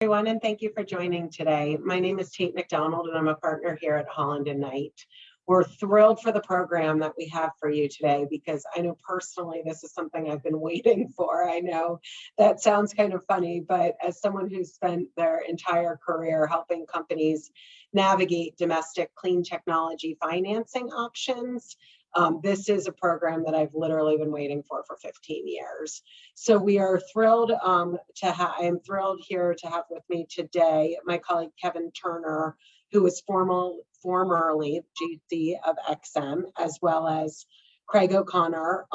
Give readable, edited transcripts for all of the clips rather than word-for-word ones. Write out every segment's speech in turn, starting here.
Everyone, and thank you for joining today. My name is Tate McDonald, and I'm a partner here at Holland Knight. We're thrilled for the program that we have for you today because I know personally this is something I've been waiting for. I know that sounds kind of funny, but as someone who's spent their entire career helping companies navigate domestic clean technology financing options, this is a program that I've literally been waiting for 15 years. So we are thrilled I am thrilled here to have with me today my colleague Kevin Turner, who was formerly GC of EXIM, as well as Craig O'Connor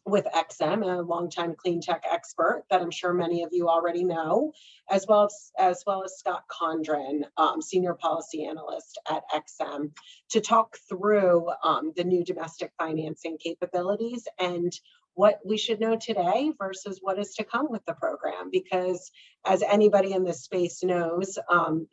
with EXIM, a longtime clean tech expert that I'm sure many of you already know, as well as Scott Condren, senior policy analyst at EXIM, to talk through the new domestic financing capabilities and what we should know today versus what is to come with the program. Because as anybody in this space knows,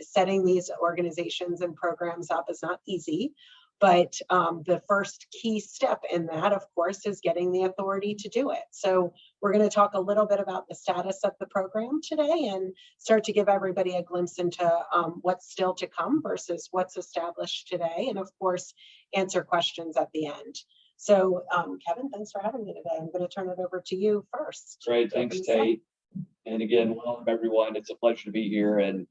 setting these organizations and programs up is not easy. But the first key step in that, of course, is getting the authority to do it. So we're going to talk a little bit about the status of the program today and start to give everybody a glimpse into what's still to come versus what's established today. And of course, answer questions at the end. So Kevin, thanks for having me today. I'm going to turn it over to you first. Great, thanks, Tate. And again, welcome everyone. It's a pleasure to be here. And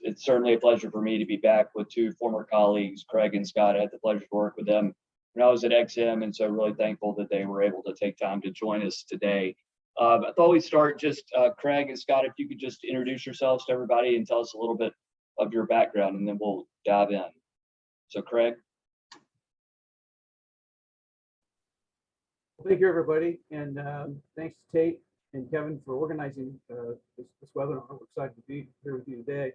it's certainly a pleasure for me to be back with two former colleagues, Craig and Scott. I had the pleasure to work with them when I was at EXIM, and so really thankful that they were able to take time to join us today. I thought we'd start just, Craig and Scott, if you could just introduce yourselves to everybody and tell us a little bit of your background, and then we'll dive in. So Craig. Thank you, everybody, and thanks to Tate and Kevin for organizing this webinar. We're excited to be here with you today.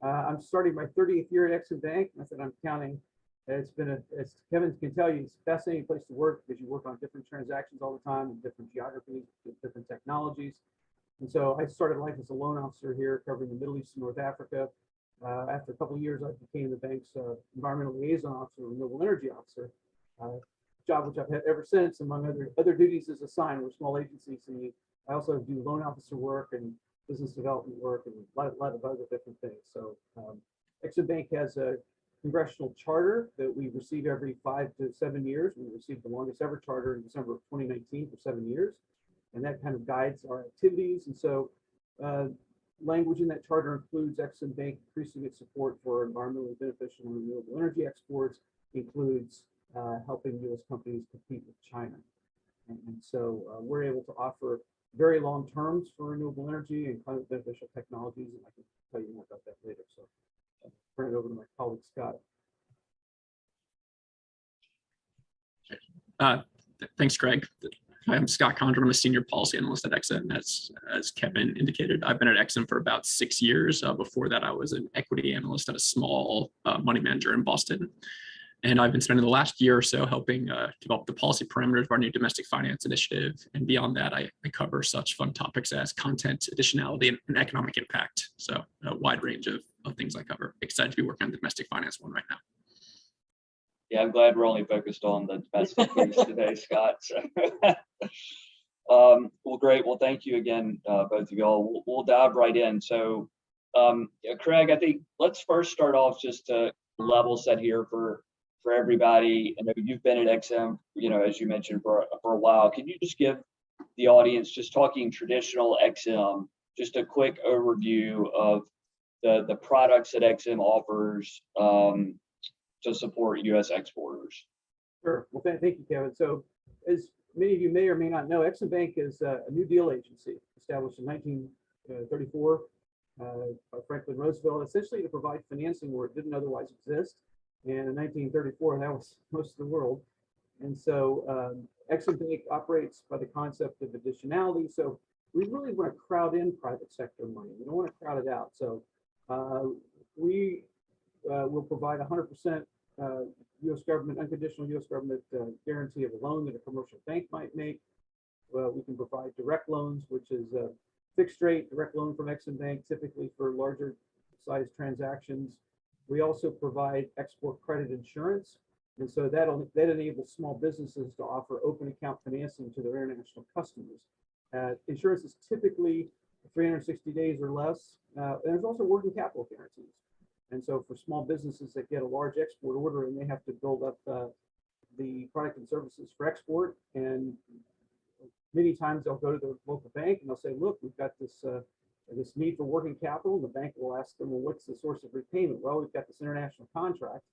I'm starting my 30th year at EXIM Bank. I said I'm counting. It's been as Kevin can tell you, it's a fascinating place to work because you work on different transactions all the time in different geographies, with different technologies. And so I started life as a loan officer here, covering the Middle East and North Africa. After a couple of years, I became the bank's environmental liaison officer, renewable energy officer. Job which I've had ever since, among other duties as assigned. We're a small agency, so I also do loan officer work and business development work and a lot of other different things. So EXIM Bank has a congressional charter that we receive every 5 to 7 years. We received the longest ever charter in December of 2019 for 7 years, and that kind of guides our activities. And so language in that charter includes EXIM Bank increasing its support for environmentally beneficial and renewable energy exports, includes helping U.S. companies compete with China. And so we're able to offer very long terms for renewable energy and climate beneficial technologies, and I can tell you more about that later. So I'll turn it over to my colleague, Scott. Thanks, Craig. I'm Scott Condren. I'm a senior policy analyst at EXIM. As Kevin indicated, I've been at EXIM for about 6 years. Before that, I was an equity analyst at a small money manager in Boston. And I've been spending the last year or so helping develop the policy parameters of our new domestic finance initiative. And beyond that, I cover such fun topics as content, additionality, and economic impact. So a wide range of things I cover. Excited to be working on the domestic finance one right now. Yeah, I'm glad we're only focused on the domestic piece today, Scott. So, well, great. Well, thank you again, both of y'all. We'll dive right in. So, Craig, I think let's first start off just to level set here for everybody. I know you've been at EXIM, as you mentioned, for a while. Can you just give the audience, just talking traditional EXIM, just a quick overview of the products that EXIM offers to support U.S. exporters? Sure. Well, thank you, Kevin. So as many of you may or may not know, EXIM Bank is a New Deal agency established in 1934 by Franklin Roosevelt, essentially to provide financing where it didn't otherwise exist. And in 1934, that was most of the world. And so EXIM Bank operates by the concept of additionality. So we really want to crowd in private sector money. We don't want to crowd it out. So we will provide 100% U.S. government, unconditional U.S. government guarantee of a loan that a commercial bank might make. We can provide direct loans, which is a fixed rate direct loan from EXIM Bank, typically for larger size transactions. We also provide export credit insurance. And so that enables small businesses to offer open account financing to their international customers. Insurance is typically 360 days or less. And there's also working capital guarantees. And so for small businesses that get a large export order and they have to build up the product and services for export, and many times they'll go to their local bank and they'll say, look, we've got this this need for working capital. And the bank will ask them, well, what's the source of repayment? Well, we've got this international contract.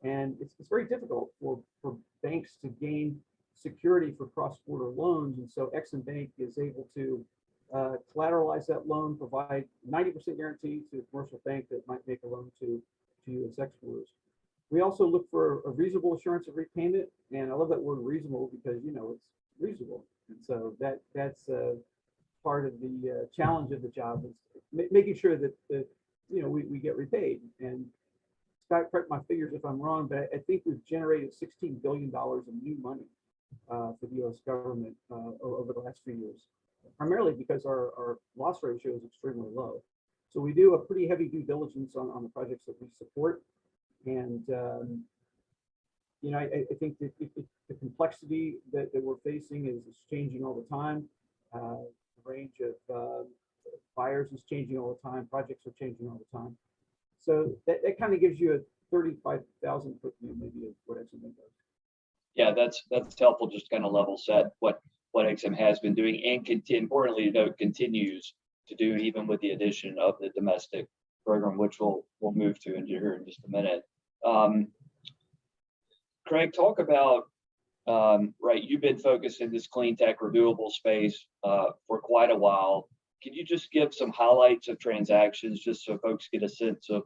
And it's very difficult for banks to gain security for cross-border loans. And so EXIM Bank is able to collateralize that loan, provide 90% guarantee to a commercial bank that might make a loan to U.S. exporters. We also look for a reasonable assurance of repayment. And I love that word reasonable because, you know, it's reasonable. And so that's part of the challenge of the job is making sure that, you know, we get repaid. And Scott, correct my figures if I'm wrong, but I think we've generated $16 billion of new money for the U.S. government over the last few years, primarily because our loss ratio is extremely low. So we do a pretty heavy due diligence on the projects that we support. And, you know, I think that the complexity that we're facing is changing all the time. The range of buyers is changing all the time. Projects are changing all the time. So that kind of gives you a 35,000 foot view maybe of what EXIM does. Yeah, that's helpful. Just kind of level set what EXIM has been doing and importantly to note continues to do even with the addition of the domestic program, which we'll move to here in just a minute. Craig, talk about right. You've been focused in this clean tech renewable space for quite a while. Can you just give some highlights of transactions just so folks get a sense of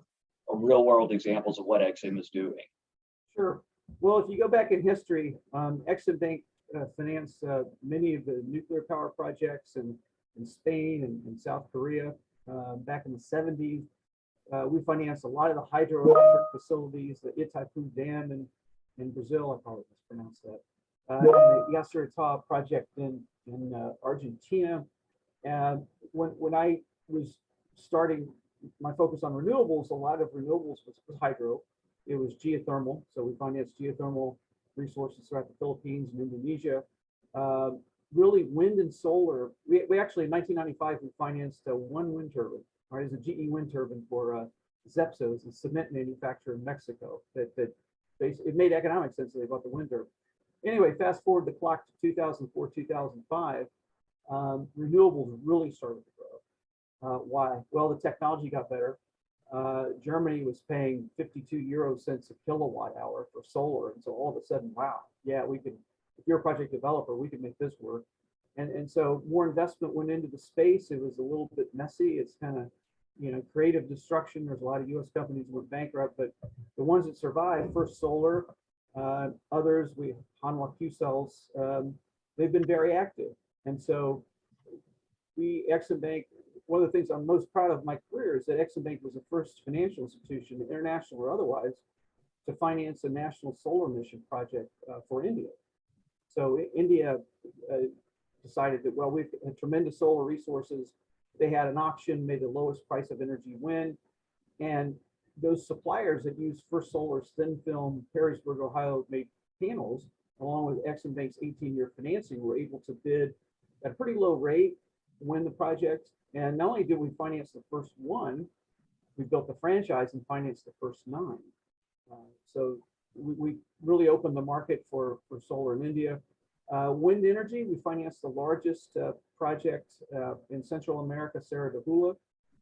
real world examples of what EXIM is doing? Sure. Well, if you go back in history, EXIM Bank financed many of the nuclear power projects in Spain and South Korea back in the 70s. We financed a lot of the hydroelectric facilities, the Itaipu Dam in Brazil, I probably mispronounced that, and the Yacyretá project in Argentina. And when I was starting my focus on renewables, a lot of renewables was hydro. It was geothermal. So we financed geothermal resources throughout the Philippines and Indonesia. Really wind and solar. We actually in 1995, we financed one wind turbine, right? It's a GE wind turbine for Zepso, a cement manufacturer in Mexico it made economic sense that they bought the wind turbine. Anyway, fast forward the clock to 2004, 2005. Renewables really started to grow. Why? Well, the technology got better. Germany was paying 52 euro cents a kilowatt hour for solar. And so all of a sudden, wow, yeah, we could, if you're a project developer, we could make this work. And so more investment went into the space. It was a little bit messy. It's kind of, you know, creative destruction. There's a lot of US companies that went bankrupt, but the ones that survived, First Solar, others, Hanwha Q Cells, they've been very active. And so EXIM Bank, one of the things I'm most proud of in my career is that EXIM Bank was the first financial institution, international or otherwise, to finance a national solar mission project for India. So India decided that, well, we've had tremendous solar resources. They had an auction, made the lowest price of energy win. And those suppliers that use First Solar's thin film Perrysburg, Ohio made panels, along with EXIM Bank's 18-year financing, were able to bid at a pretty low rate, win the project. And not only did we finance the first one, we built the franchise and financed the first 9. So we really opened the market for solar in India. Wind energy, we financed the largest project in Central America, Serra de Hula,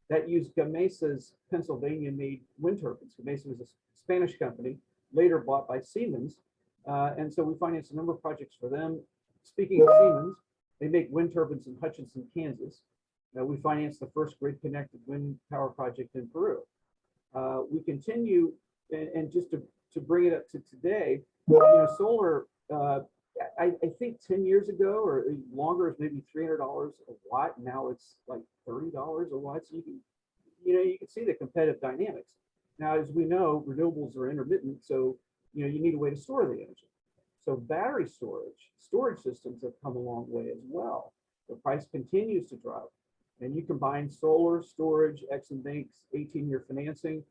that used Gamesa's Pennsylvania-made wind turbines. Gamesa was a Spanish company, later bought by Siemens. And so we financed a number of projects for them. Speaking of Siemens, they make wind turbines in Hutchinson, Kansas. We financed the first grid-connected wind power project in Peru. We continue, and just to bring it up to today, you know, solar, I think 10 years ago or longer, is maybe $300 a watt. Now it's like $30 a watt. So you can see the competitive dynamics. Now, as we know, renewables are intermittent, so you need a way to store the energy. So battery storage systems have come a long way as well. The price continues to drop, and you combine solar storage, EXIM Bank's 18-year financing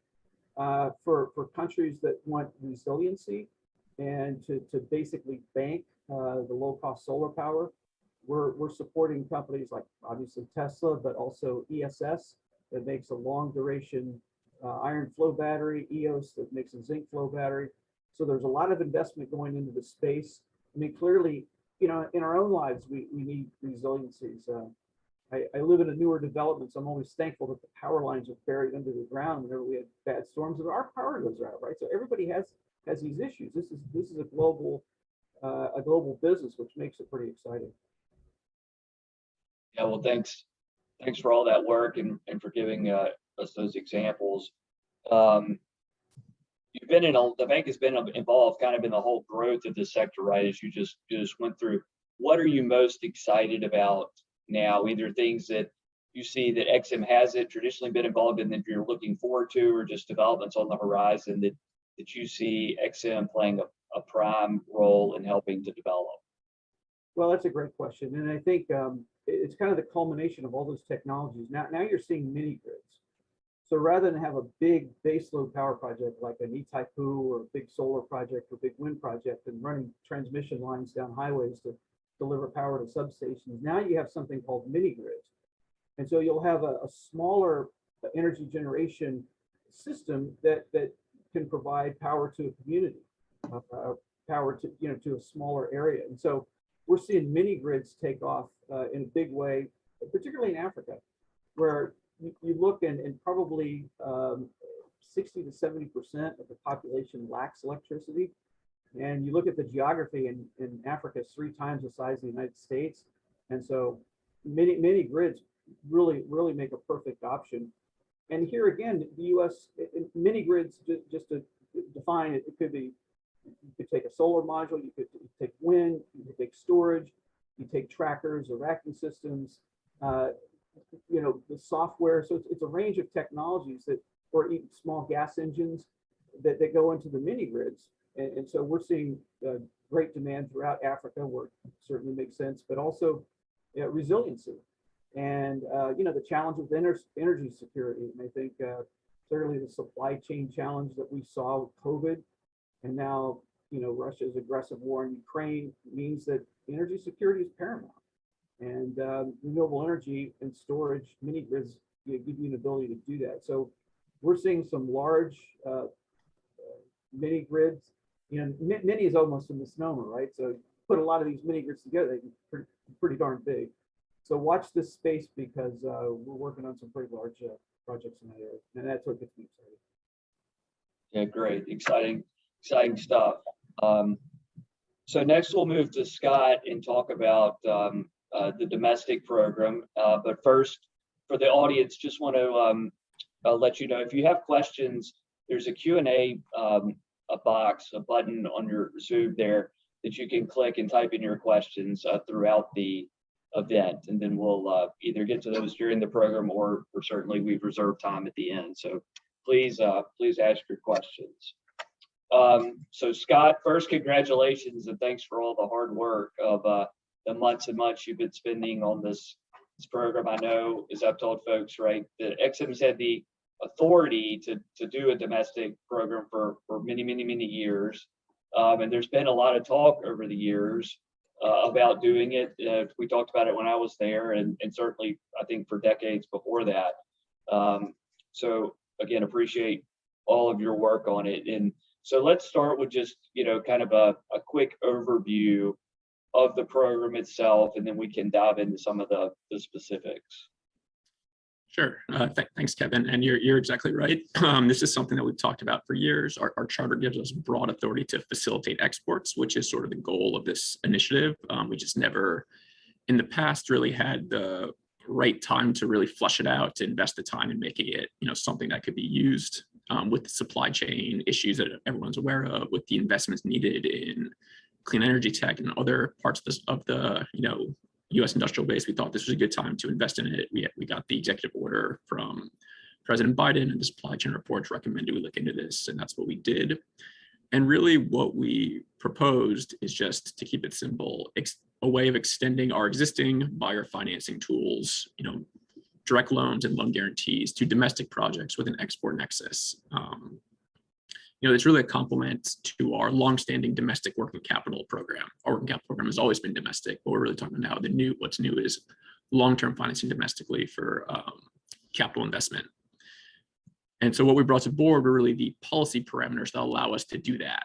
for countries that want resiliency and to basically bank the low-cost solar power. we're supporting companies like obviously Tesla, but also ESS that makes a long duration iron flow battery, EOS that makes a zinc flow battery. So there's a lot of investment going into the space. I mean, clearly, in our own lives, we need resiliencies. I live in a newer development, so I'm always thankful that the power lines are buried under the ground whenever we have bad storms and our power goes out, right? So everybody has these issues. This is a global business, which makes it pretty exciting. Yeah, well, thanks for all that work and for giving us those examples. You've been the bank has been involved kind of in the whole growth of this sector, right? As you just went through. What are you most excited about now? Either things that you see that EXIM hasn't traditionally been involved in that you're looking forward to, or just developments on the horizon that you see EXIM playing a prime role in helping to develop? Well, that's a great question. And I think it's kind of the culmination of all those technologies. Now you're seeing mini grids. So rather than have a big baseload power project like an Itaipu or a big solar project or big wind project and running transmission lines down highways to deliver power to substations, now you have something called mini grids. And so you'll have a smaller energy generation system that can provide power to a community, power to a smaller area. And so we're seeing mini grids take off in a big way, particularly in Africa, where you look and probably 60 to 70% of the population lacks electricity. And you look at the geography in Africa, it's 3 times the size of the United States. And so mini grids really make a perfect option. And here again, the US mini grids, just to define it, it could be, you could take a solar module, you could take wind, you could take storage, you take trackers or racking systems, the software. So it's a range of technologies or even small gas engines that go into the mini grids. And so we're seeing great demand throughout Africa, where it certainly makes sense, but also resiliency. And, the challenge with energy security. And I think clearly the supply chain challenge that we saw with COVID, and now, Russia's aggressive war in Ukraine means that energy security is paramount. And renewable energy and storage, mini grids give you an ability to do that. So we're seeing some large mini grids. Mini is almost a misnomer, right? So put a lot of these mini grids together, they can be pretty darn big. So watch this space because we're working on some pretty large projects in that area, and that's what gets me excited. Yeah, great, exciting stuff. So next we'll move to Scott and talk about the domestic program. But first, for the audience, just want to let you know, if you have questions, there's a Q&A box, a button on your Zoom there that you can click and type in your questions throughout the event. And then we'll either get to those during the program or certainly we've reserved time at the end. So please ask your questions. So Scott, first, congratulations and thanks for all the hard work of the months and months you've been spending on this program. I know, as I've told folks, right, that EXIM's had the authority to do a domestic program for many years. And there's been a lot of talk over the years about doing it. We talked about it when I was there, and certainly I think for decades before that. So again, appreciate all of your work on it. And so let's start with just, kind of a quick overview of the program itself, and then we can dive into some of the specifics. Sure. Thanks, Kevin. And you're exactly right. This is something that we've talked about for years. Our charter gives us broad authority to facilitate exports, which is sort of the goal of this initiative. We just never, in the past, really had the right time to really flush it out, to invest the time in making it, something that could be used with the supply chain issues that everyone's aware of, with the investments needed in clean energy tech and other parts of the U.S. industrial base. We thought this was a good time to invest in it. We got the executive order from President Biden, and the supply chain reports recommended we look into this, and that's what we did. And really what we proposed is just, to keep it simple, a way of extending our existing buyer financing tools, direct loans and loan guarantees to domestic projects with an export nexus. it's really a complement to our longstanding domestic working capital program. Our working capital program has always been domestic, but we're really talking now what's new is long-term financing domestically for capital investment. And so what we brought to board were really the policy parameters that allow us to do that.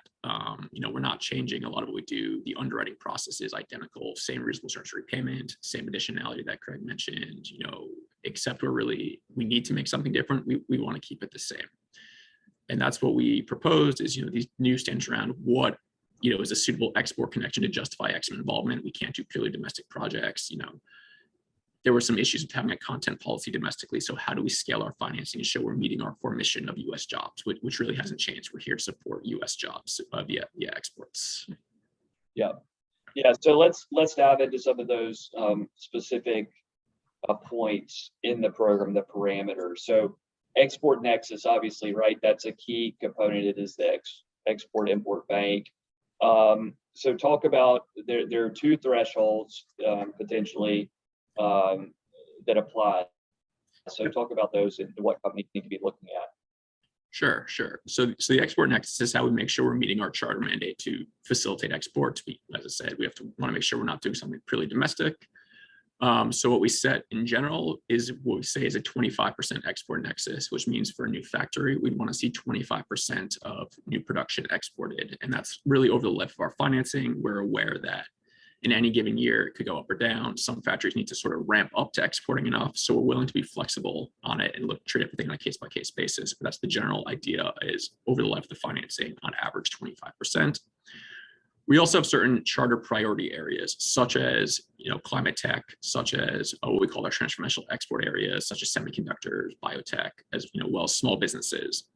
We're not changing a lot of what we do. The underwriting process is identical, same reasonable terms of repayment, same additionality that Craig mentioned, except we need to make something different. We want to keep it the same. And that's what we proposed is, these new standards around what, is a suitable export connection to justify EXIM involvement. We can't do purely domestic projects. There were some issues with having a content policy domestically. So how do we scale our financing and show we're meeting our core mission of US jobs, which really hasn't changed. We're here to support US jobs via exports. Yeah. So let's dive into some of those specific points in the program, the parameters. So export nexus, obviously, right? That's a key component. It is the export-import bank. So talk about, there are two thresholds potentially that apply. So talk about those and what companies need to be looking at. Sure. So the export nexus is how we make sure we're meeting our charter mandate to facilitate exports. As I said, we want to make sure we're not doing something purely domestic. So what we set in general is what we say is a 25% export nexus, which means for a new factory, we want to see 25% of new production exported. And that's really over the life of our financing. We're aware that in any given year, it could go up or down. Some factories need to sort of ramp up to exporting enough. So we're willing to be flexible on it and treat everything on a case-by-case basis. But that's the general idea, is over the life of the financing, on average, 25%. We also have certain charter priority areas, such as climate tech, such as what we call our transformational export areas, such as semiconductors, biotech, as well as small businesses.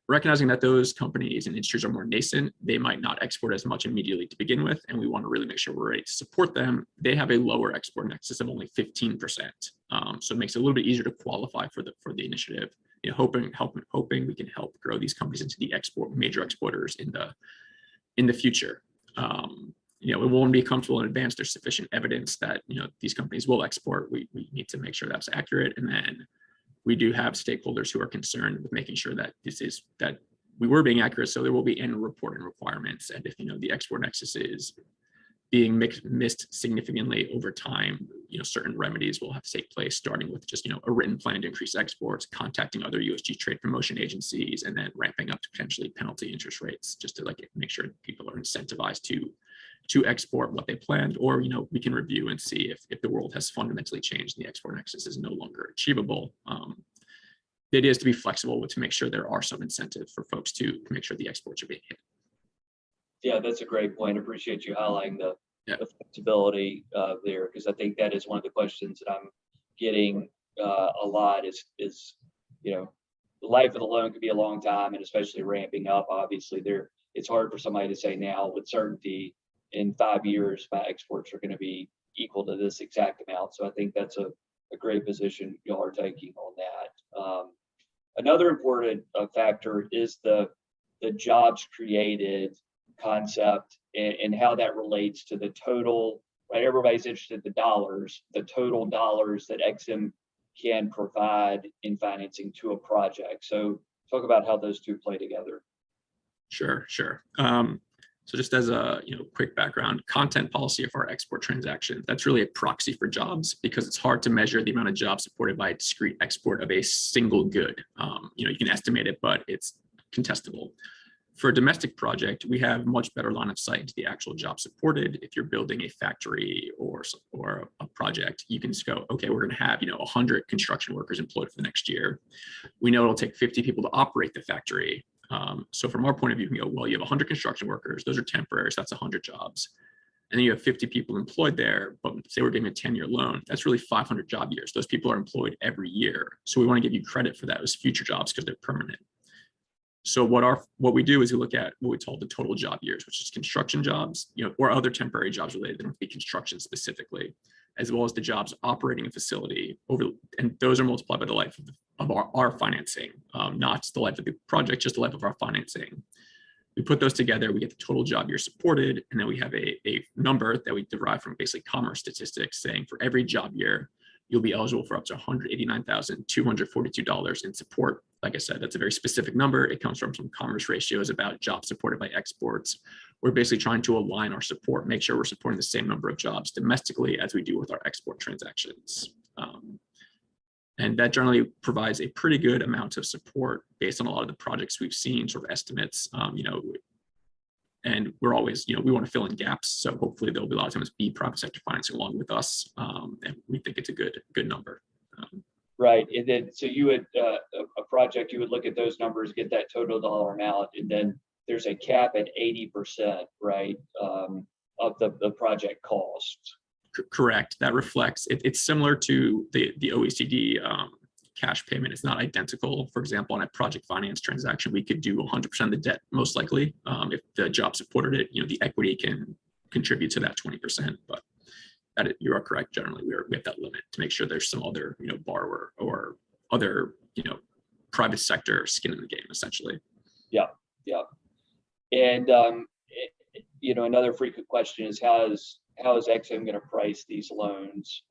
Recognizing that those companies and industries are more nascent, they might not export as much immediately to begin with, and we want to really make sure we're ready to support them. They have a lower export nexus of only 15%, so it makes it a little bit easier to qualify for the initiative. Hoping we can help grow these companies into the major exporters in the future. We won't be comfortable in advance. There's sufficient evidence that these companies will export. We need to make sure that's accurate, and then we do have stakeholders who are concerned with making sure that that we were being accurate. So there will be annual reporting requirements, and if the export nexus is being missed significantly over time, certain remedies will have to take place, starting with just a written plan to increase exports, contacting other USG trade promotion agencies, and then ramping up to potentially penalty interest rates, just to make sure people are incentivized to export what they planned. Or we can review and see if the world has fundamentally changed and the export nexus is no longer achievable. The idea is to be flexible, to make sure there are some incentives for folks to make sure the exports are being hit. Yeah, that's a great point. I appreciate you highlighting the flexibility there, because I think that is one of the questions that I'm getting a lot is the life of the loan could be a long time, and especially ramping up. Obviously, it's hard for somebody to say now with certainty in 5 years my exports are going to be equal to this exact amount. So I think that's a great position y'all are taking on that. Another important factor is the jobs created concept and how that relates to the total, right? Everybody's interested in the total dollars that EXIM can provide in financing to a project. So talk about how those two play together. Sure. So just as a quick background, content policy of our export transaction, that's really a proxy for jobs, because it's hard to measure the amount of jobs supported by a discrete export of a single good. You can estimate it, but it's contestable. For a domestic project, we have much better line of sight into the actual job supported. If you're building a factory or a project, you can just go, okay, we're going to have 100 construction workers employed for the next year. We know it'll take 50 people to operate the factory. So from our point of view, we can go, well, you have 100 construction workers, those are temporary, so that's 100 jobs. And then you have 50 people employed there, but say we're giving a 10-year loan, that's really 500 job years. Those people are employed every year. So we want to give you credit for that as future jobs because they're permanent. So what we do is we look at what we call the total job years, which is construction jobs, or other temporary jobs related. They don't have to be construction specifically, as well as the jobs operating a facility and those are multiplied by the life of our financing, not the life of the project, just the life of our financing. We put those together, we get the total job year supported, and then we have a number that we derive from basically commerce statistics saying for every job year, you'll be eligible for up to $189,242 in support like I said, that's a very specific number. It comes from some commerce ratios about jobs supported by exports. We're basically trying to align our support, make sure we're supporting the same number of jobs domestically as we do with our export transactions. And that generally provides a pretty good amount of support based on a lot of the projects we've seen, sort of estimates, and we're always, we want to fill in gaps. So hopefully there'll be a lot of times be private sector financing along with us. And we think it's a good number. Right. And then, so you would, a project, you would look at those numbers, get that total dollar amount, and then there's a cap at 80%, right, of the project cost. Correct. That reflects, it's similar to the OECD cash payment. It's not identical. For example, on a project finance transaction, we could do 100% of the debt, most likely. If the job supported it, the equity can contribute to that 20%. But you are correct. Generally, we have that limit to make sure there's some other, borrower or other, private sector skin in the game, essentially. Yeah. And, another frequent question is how is EXIM going to price these loans?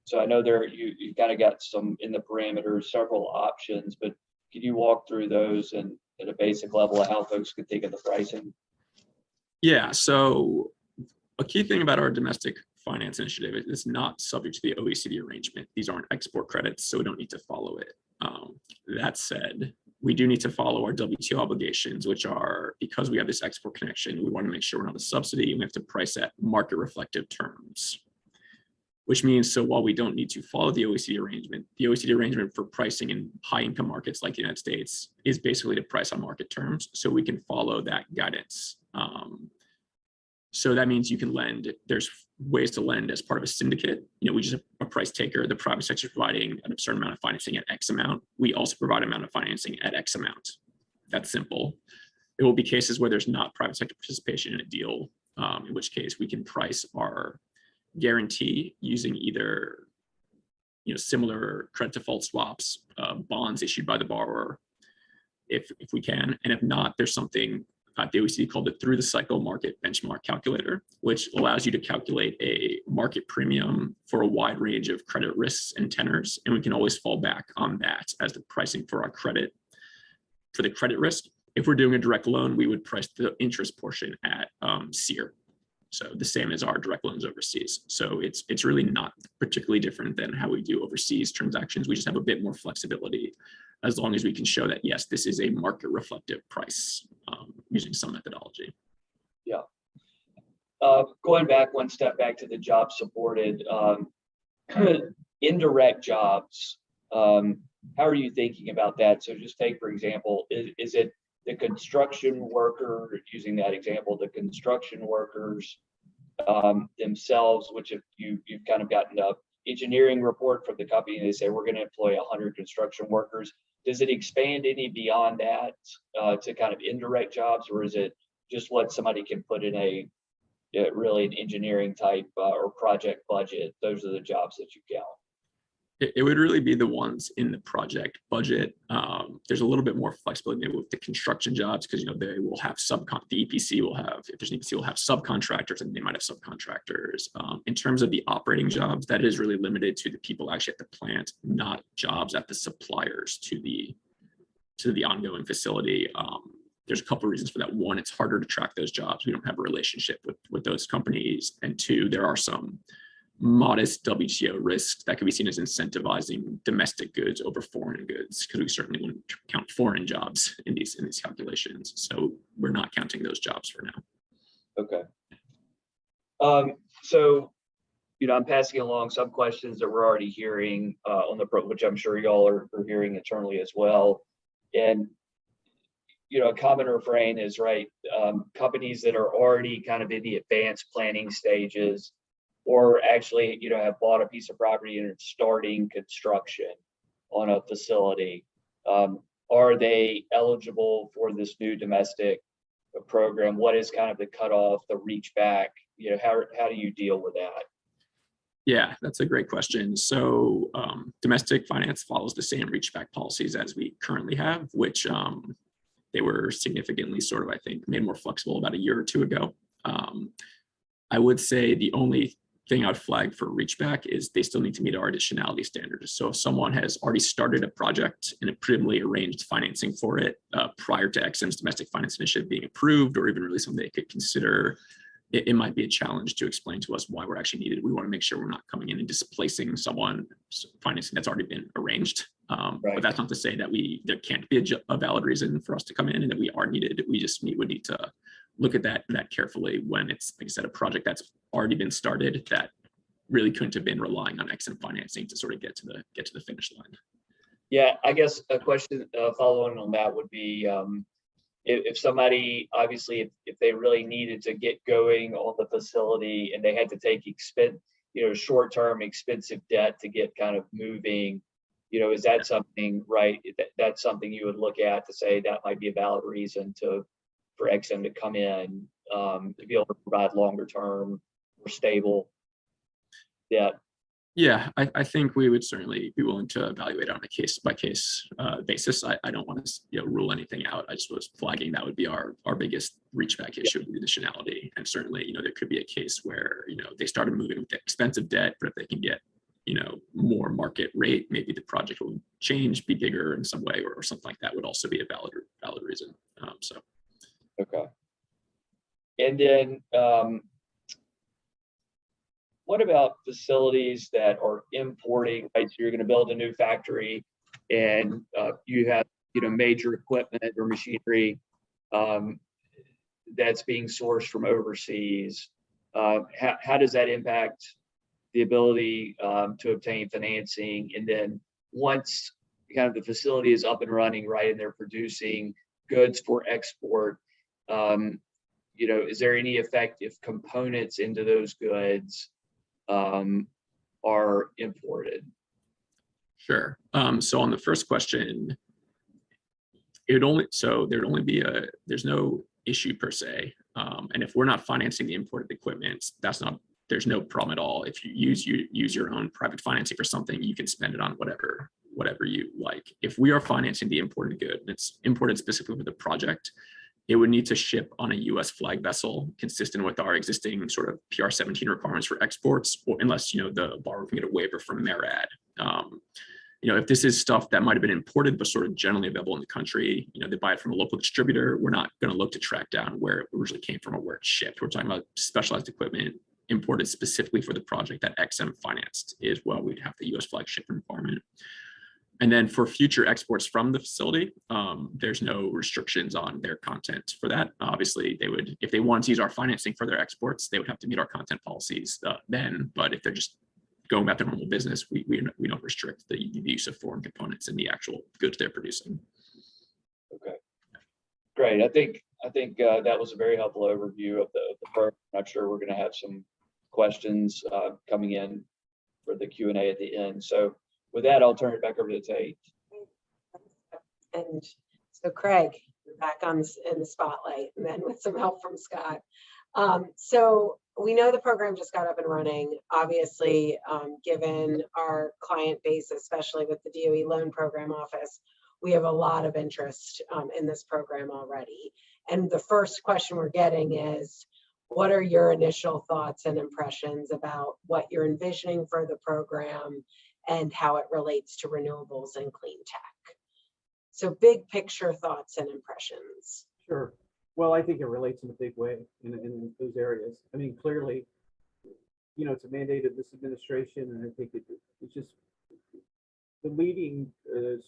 So I know you kind of got some in the parameters, several options, but can you walk through those and at a basic level of how folks could think of the pricing? Yeah, so a key thing about our domestic finance initiative is it's not subject to the OECD arrangement. These aren't export credits, so we don't need to follow it. That said, we do need to follow our WTO obligations, which are, because we have this export connection, we want to make sure we're not a subsidy, and we have to price at market reflective terms. Which means, so while we don't need to follow the OECD arrangement for pricing in high income markets like the United States is basically to price on market terms, so we can follow that guidance. So that means you can lend, there's ways to lend as part of a syndicate. We just have a price taker, the private sector is providing a certain amount of financing at X amount. We also provide an amount of financing at X amount. That's simple. There will be cases where there's not private sector participation in a deal, in which case we can price our guarantee using either similar credit default swaps, bonds issued by the borrower, if we can. And if not, there's something the OECD called the through the cycle market benchmark calculator, which allows you to calculate a market premium for a wide range of credit risks and tenors. And we can always fall back on that as the pricing for our credit, for the credit risk. If we're doing a direct loan, we would price the interest portion at SEER. So the same as our direct loans overseas. So it's really not particularly different than how we do overseas transactions. We just have a bit more flexibility as long as we can show that, yes, this is a market reflective price using some methodology. Yeah. Going back one step back to the job supported, indirect jobs, how are you thinking about that? So just take, for example, is it the construction worker, using that example, the construction workers themselves, which if you've kind of gotten an engineering report from the company, they say we're going to employ 100 construction workers. Does it expand any beyond that to kind of indirect jobs, or is it just what somebody can put in really an engineering type or project budget? Those are the jobs that you count. It would really be the ones in the project budget. There's a little bit more flexibility maybe with the construction jobs because they will have the EPC will have, if there's an EPC, will have subcontractors, and they might have subcontractors. In terms of the operating jobs, that is really limited to the people actually at the plant, not jobs at the suppliers to the ongoing facility. There's a couple of reasons for that. One, it's harder to track those jobs. We don't have a relationship with those companies. And two, there are some modest WTO risks that can be seen as incentivizing domestic goods over foreign goods, because we certainly wouldn't count foreign jobs in these calculations. So we're not counting those jobs for now. Okay. So, I'm passing along some questions that we're already hearing on the pro, which I'm sure y'all are hearing internally as well. And, a common refrain is, right, companies that are already kind of in the advanced planning stages, or actually, have bought a piece of property and are starting construction on a facility. Are they eligible for this new domestic program? What is kind of the cutoff, the reach back? How do you deal with that? Yeah, that's a great question. So domestic finance follows the same reach back policies as we currently have, which they were significantly sort of, I think, made more flexible about a year or two ago. I would say the only thing I'd flag for reachback is they still need to meet our additionality standards. So if someone has already started a project and presumably arranged financing for it prior to EXIM's domestic finance initiative being approved, or even really something they could consider, it might be a challenge to explain to us why we're actually needed. We want to make sure we're not coming in and displacing someone's financing that's already been arranged. But that's not to say that there can't be a valid reason for us to come in and that we are needed. We just would need to look at that carefully when it's, like I said, a project that's already been started that really couldn't have been relying on EXIM financing to sort of get to the finish line. Yeah, I guess a question following on that would be, if somebody, obviously, if they really needed to get going on the facility and they had to take short-term expensive debt to get kind of moving, is that something, right? That's something you would look at to say that might be a valid reason for EXIM to come in, to be able to provide longer term, more stable debt. Yeah, I think we would certainly be willing to evaluate on a case by case basis. I don't want to rule anything out. I just was flagging that would be our biggest reachback issue, with additionality. And certainly, there could be a case where they started moving with expensive debt, but if they can get more market rate, maybe the project will change, be bigger in some way, or something like that would also be a valid reason. Okay. And then what about facilities that are importing, right? So you're going to build a new factory and you have, major equipment or machinery that's being sourced from overseas. How does that impact the ability to obtain financing? And then once kind of the facility is up and running, right, and they're producing goods for export, is there any effect if components into those goods are imported? Sure. So on the first question, there'd only be there's no issue per se. And if we're not financing the imported equipment, there's no problem at all. If you use your own private financing for something, you can spend it on whatever you like. If we are financing the imported good and it's imported specifically for the project, it would need to ship on a U.S. flag vessel consistent with our existing sort of PR-17 requirements for exports, or unless the borrower can get a waiver from MARAD. If this is stuff that might have been imported but sort of generally available in the country, they buy it from a local distributor, we're not going to look to track down where it originally came from or where it's shipped. We're talking about specialized equipment imported specifically for the project that EXIM financed is what we'd have the U.S. flag shipping requirement. And then for future exports from the facility, there's no restrictions on their content for that. Obviously, they would, if they want to use our financing for their exports, they would have to meet our content policies then. But if they're just going about their normal business, we don't restrict the use of foreign components in the actual goods they're producing. Okay, great. I think that was a very helpful overview of the program. I'm sure we're going to have some questions coming in for the Q&A at the end. So with that, I'll turn it back over to Tate. And so Craig, you're back in the spotlight, and then with some help from Scott. So we know the program just got up and running. Obviously, given our client base, especially with the DOE Loan Program Office, we have a lot of interest in this program already. And the first question we're getting is, what are your initial thoughts and impressions about what you're envisioning for the program and how it relates to renewables and clean tech? So big picture thoughts and impressions. Sure. Well, I think it relates in a big way in those areas. I mean, clearly, it's a mandate of this administration, and I think it's just the leading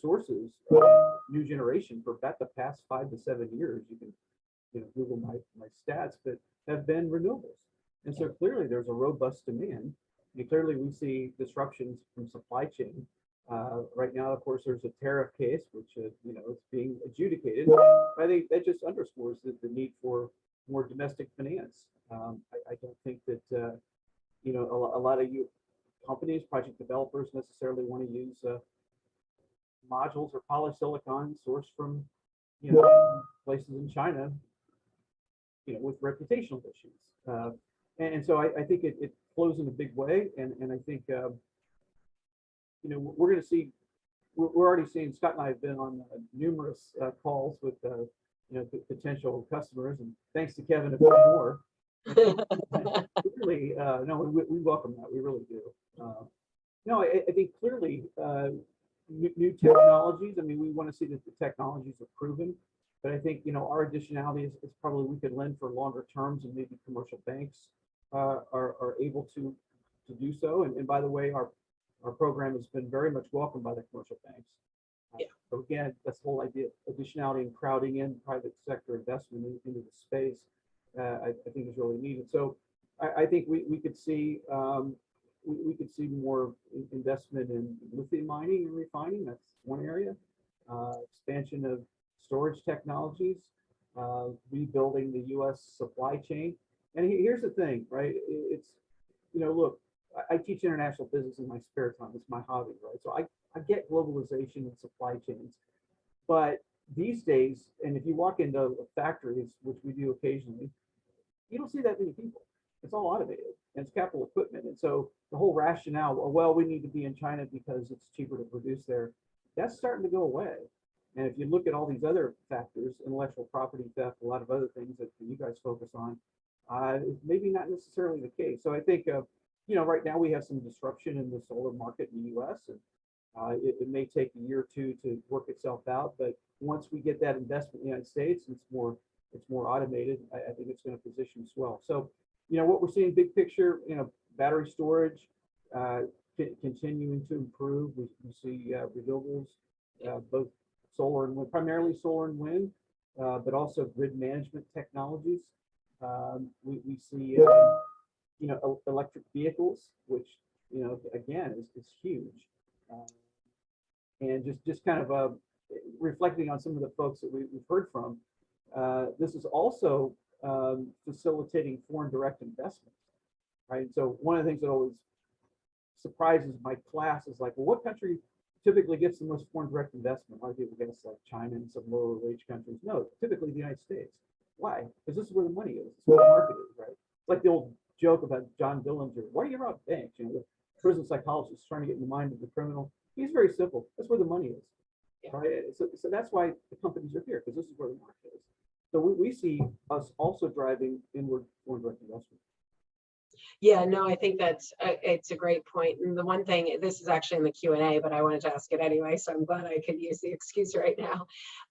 sources of new generation for about the past 5 to 7 years. You can Google my stats, but have been renewables. And so clearly there's a robust demand. And clearly we see disruptions from supply chain. Right now, of course, there's a tariff case, which is being adjudicated. I think that just underscores the need for more domestic finance. I don't think that a lot of companies, project developers, necessarily want to use modules or polysilicon sourced from places in China, with reputational issues. And so I think it flows in a big way, and I think we're going to see. We're already seeing. Scott and I have been on numerous calls with potential customers, and thanks to Kevin, a bit more. Really, no, we welcome that. We really do. No, I think clearly new technologies. I mean, we want to see that the technologies are proven, but I think our additionality is probably we could lend for longer terms, and maybe commercial banks are able to do so. And by the way, our program has been very much welcomed by the commercial banks. Yeah. So again, that's the whole idea of additionality and crowding in private sector investment into the space. I think is really needed. So I think we could see we could see more investment in lithium mining and refining. That's one area. Expansion of storage technologies, rebuilding the U.S. supply chain. And here's the thing, right? It's look, I teach international business in my spare time. It's my hobby, right? So I get globalization and supply chains, but these days, and if you walk into factories, which we do occasionally, you don't see that many people. It's all automated and it's capital equipment. And so the whole rationale, well, we need to be in China because it's cheaper to produce there, that's starting to go away. And if you look at all these other factors, intellectual property theft, a lot of other things that you guys focus on, maybe not necessarily the case. So I think, right now we have some disruption in the solar market in the U.S. and it may take a year or two to work itself out. But once we get that investment in the United States, it's more automated. I think it's going to position us well. So, what we're seeing big picture, battery storage continuing to improve. We see renewables, both solar and wind, primarily solar and wind, but also grid management technologies. We see, electric vehicles, which, again, is huge. And just kind of reflecting on some of the folks that we've heard from, this is also facilitating foreign direct investment, right? So one of the things that always surprises my class is like, well, what country typically gets the most foreign direct investment? A lot of people guess like China and some lower wage countries. No, typically the United States. Why? Because this is where the money is. It's where the market is, right? It's like the old joke about John Dillinger. Why do you rob banks? The prison psychologist trying to get in the mind of the criminal. He's very simple. That's where the money is, right? So that's why the companies are here, because this is where the market is. So we see us also driving inward foreign direct investment. Yeah, no, I think that's it's a great point. And the one thing, this is actually in the Q&A, but I wanted to ask it anyway, so I'm glad I could use the excuse right now.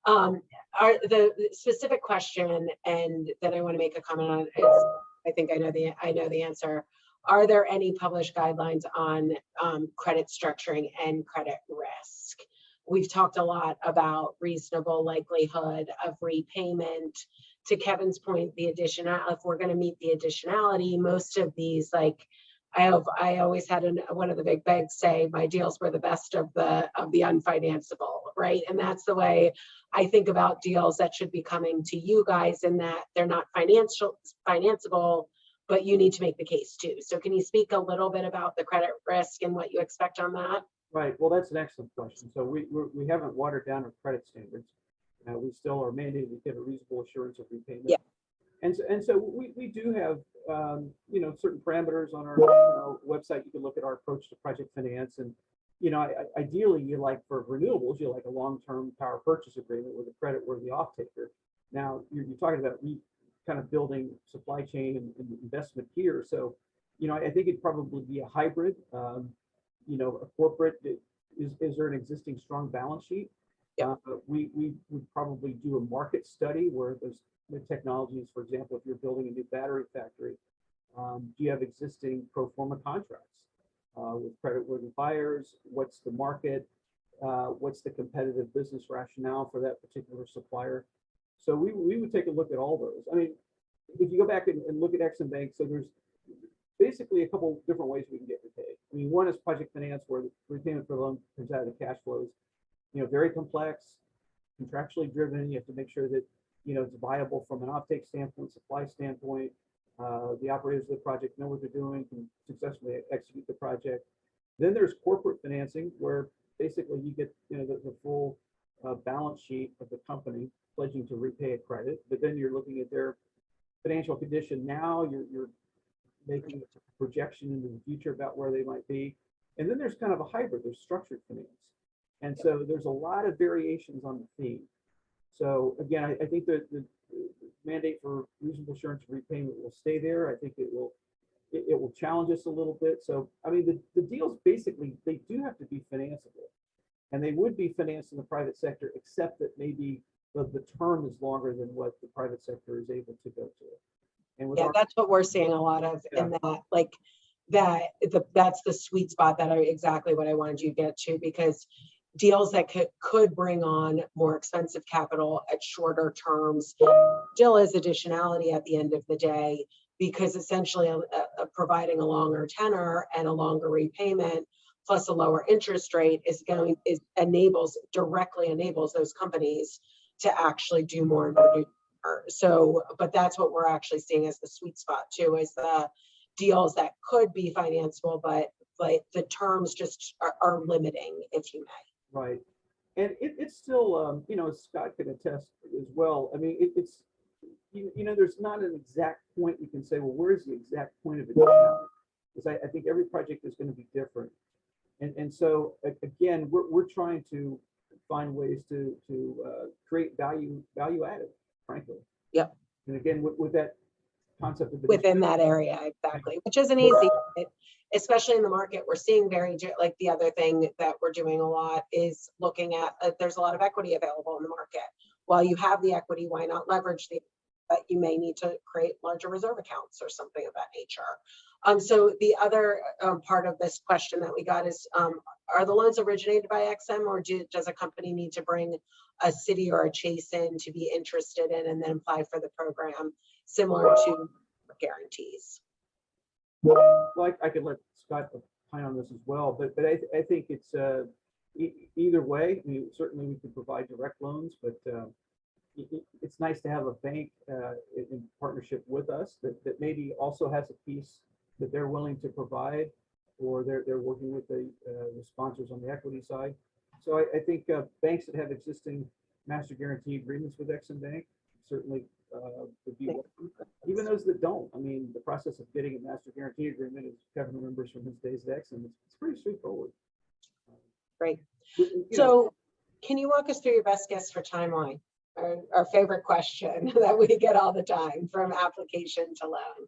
The specific question and that I want to make a comment on is, I think I know the answer. Are there any published guidelines on credit structuring and credit risk? We've talked a lot about reasonable likelihood of repayment. To Kevin's point, the if we're going to meet the additionality, most of these, like I always had one of the big banks say, my deals were the best of the unfinanceable, right? And that's the way I think about deals that should be coming to you guys, in that they're not financeable, but you need to make the case too. So can you speak a little bit about the credit risk and what you expect on that? Right. Well, that's an excellent question. So we haven't watered down our credit standards. We still are mandated to give a reasonable assurance of repayment. Yeah. And so we do have certain parameters on our website. You can look at our approach to project finance, and ideally you like, for renewables, you like a long-term power purchase agreement with a credit-worthy off-taker. Now you're talking about kind of building supply chain and investment here. So I think it'd probably be a hybrid. A corporate, is there an existing strong balance sheet? Yeah. We would probably do a market study where there's the technologies. For example, if you're building a new battery factory, do you have existing pro forma contracts with creditworthy buyers? What's the market? What's the competitive business rationale for that particular supplier? So we would take a look at all those. I mean, if you go back and look at EXIM Bank, so there's basically a couple different ways we can get repaid. I mean, one is project finance, where the repayment for the loan comes out of the cash flows. Very complex, contractually driven. You have to make sure that it's viable from an offtake standpoint, supply standpoint. The operators of the project know what they're doing, can successfully execute the project. Then there's corporate financing, where basically you get the full balance sheet of the company pledging to repay a credit, but then you're looking at their financial condition now. You're making a projection into the future about where they might be. And then there's kind of a hybrid. There's structured finance. And so there's a lot of variations on the theme. So again, I think that the mandate for reasonable assurance of repayment will stay there. I think it will challenge us a little bit. So, I mean, the deals basically, they do have to be financeable. And they would be financed in the private sector, except that maybe the term is longer than what the private sector is able to go to. And with Yeah, our, that's what we're seeing a lot of in that, like that's the sweet spot exactly what I wanted you to get to, because deals that could bring on more expensive capital at shorter terms still is additionality at the end of the day, because essentially providing a longer tenor and a longer repayment plus a lower interest rate directly enables those companies to actually do more and produce more. So, but that's what we're actually seeing as the sweet spot too, is the deals that could be financeable, but like the terms just are limiting, if you may. right. And it's still, you know, Scott can attest as well. I mean, it's, you know, there's not an exact point you can say, well, where's the exact point of additionality? Because I think every project is going to be different. And so again, we're trying to find ways to create value added, frankly. Yep. And again, with that concept of Within that area, exactly, which isn't easy, especially in the market. We're seeing like the other thing that we're doing a lot is looking at, there's a lot of equity available in the market. While you have the equity, why not leverage the, but you may need to create larger reserve accounts or something of that nature. So the other part of this question that we got is, are the loans originated by EXIM, or does a company need to bring a city or a chase in to be interested in and then apply for the program, similar to guarantees? Well, I could let Scott opine on this as well, but I think it's either way. I mean, certainly we could provide direct loans, but it's nice to have a bank in partnership with us that maybe also has a piece that they're willing to provide, or they're working with the sponsors on the equity side. So I think banks that have existing master guarantee agreements with EXIM Bank certainly would be welcome. Even those that don't. I mean, the process of getting a master guarantee agreement, as Kevin remembers from his days at EXIM, it's pretty straightforward. Great. So can you walk us through your best guess for timeline? Our favorite question that we get all the time, from application to loan.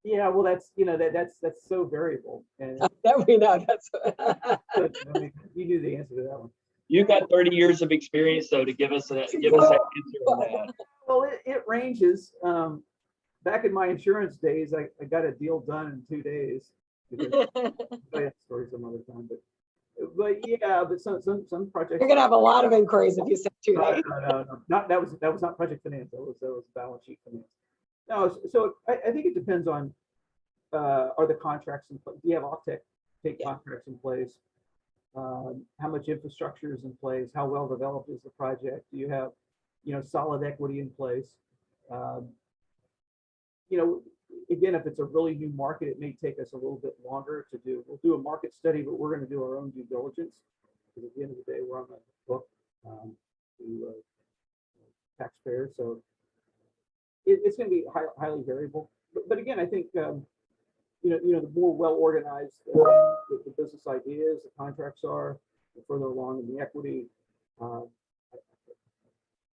Yeah, well, that's, you know, that's so variable. And That we know. That's I mean, you knew the answer to that one. You've got 30 years of experience, though, to give us that answer on that. Well, it ranges. Back in my insurance days, I got a deal done in 2 days. I have story some other time, but yeah, but some projects. You're gonna have a lot of inquiries if you said 2 days. No, not that was not project finance. That was balance sheet finance. No, so I think it depends on are the contracts in place? Do you have off-take contracts in place? How much infrastructure is in place? How well developed is the project? Do you have, you know, solid equity in place? You know, again, if it's a really new market, it may take us a little bit longer to do. We'll do a market study, but we're going to do our own due diligence, because at the end of the day, we're on the book to taxpayers. So it's going to be highly variable. But again, I think you know, the more well organized the business ideas, the contracts are, the further along in the equity, you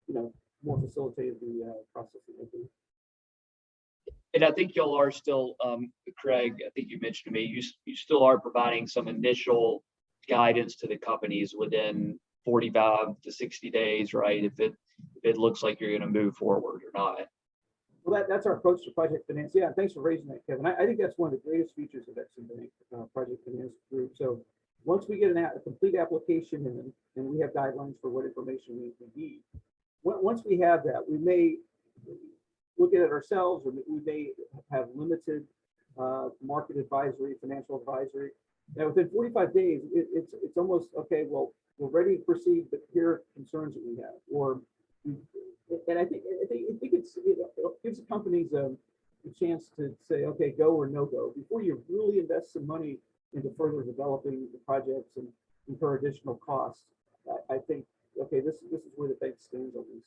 know, more facilitated the process. And I think y'all are still, Craig, I think you mentioned to me, you still are providing some initial guidance to the companies within 45 to 60 days, right? If it looks like you're going to move forward or not. Well, that's our approach to project finance. Yeah, thanks for raising that, Kevin. I think that's one of the greatest features of EXIM Bank Project Finance Group. So once we get a complete application in, and we have guidelines for what information we need, once we have that, we may look at it ourselves, or we may have limited market advisory, financial advisory. Now, within 45 days, it's almost, okay, well, we're ready to proceed, but here are concerns that we have. Or, and I think it gives the companies a chance to say, okay, go or no go, before you really invest some money into further developing the projects and incur additional costs. I think, okay, this is where the bank stands on this.